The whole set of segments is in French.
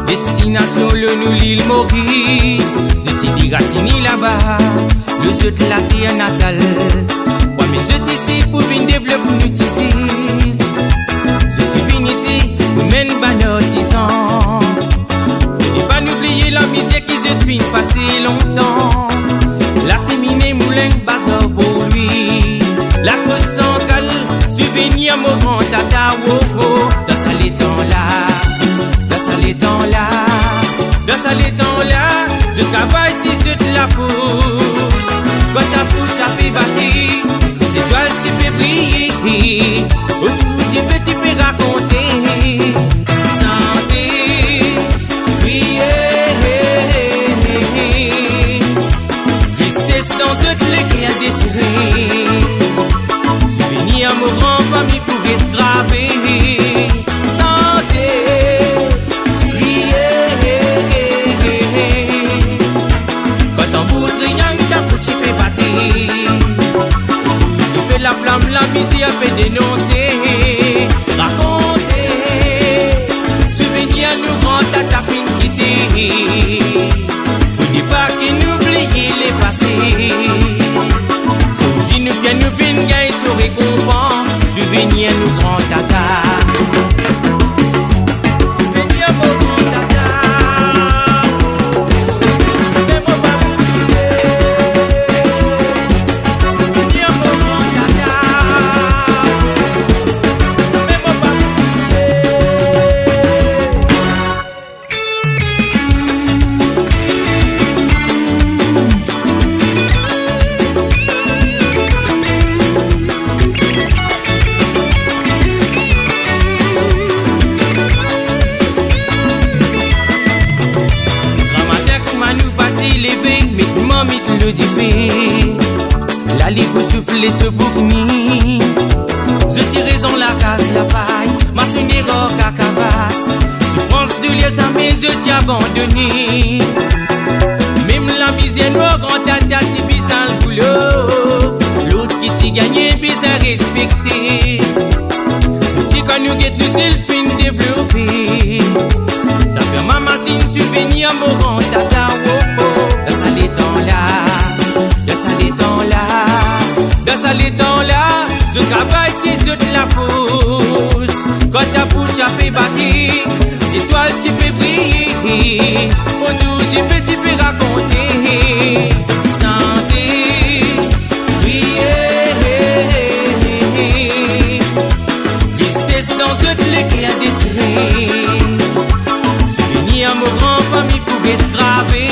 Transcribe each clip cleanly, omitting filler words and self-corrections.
Destination le nous l'île Maurice. Je t'y dis Racini là-bas, le jeu de la terre natale. Ouais mais je d'ici pour venir développer nous ici. Je suis venu ici pour mener banotisant. Faut pas n'oublier la misère qui se devine passer longtemps. La séminée moulin bazar pour lui. La cause centrale, souvenir mon grand tata wopo. Dans ça les temps là. Dans ça les temps là, je travaille si je te la pousse. Quand ta pousse a fait bâtir, c'est toi tu peux briller. Autour du peux tu peux raconter. Santé, prier. Tristesse dans ce clé qui a désiré. Souvenir à mon grand famille pour se graver. La flamme, la misère fait dénoncer, raconter, souvenir nous rend à ta fin quitter. Faut pas que nous oublier les passés. Si nous viens nous venir gagner sur récompense, souvenir nous rend à ta. Souvenir nous rend à ta. Le dipé, la ligue souffler ce boucni. Je tire dans la case, la paille, ma sonnerie à cavasse. Souffrance de les amis, je t'ai abandonné. Même la misère noire, grand tata, c'est bizarre le boulot. L'autre qui s'y gagne, bizarre respecté. C'est quand nous guettons, c'est le fin développé. Ça fait ma machine souvenir, mon grand tata, oh oh. Dans ça les temps là. Dans ça les temps là, je travaille si je te la fausse. Quand ta bouche a fait bâtir, c'est toi tu peux briller. Pour tout tu peux raconter. Santé, prier. Tristesse dans ce clé qui a désiré. Souvenir à mon grand famille pour se graver.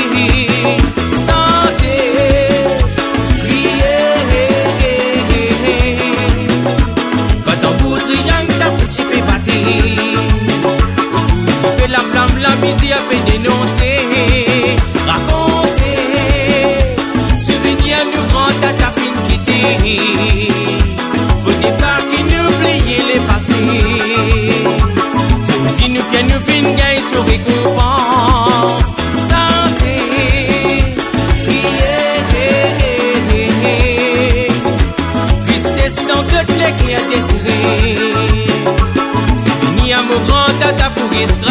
La flamme, la misère fait dénoncer, raconter, souvenir nous rend à ta fin quitter. Faut pas que nous oublier les passés. Si nous viens nous fin gagner sur récompense. Santé, tristesse dans ce clé qui a désiré. Souvenir à mon grand tata pour se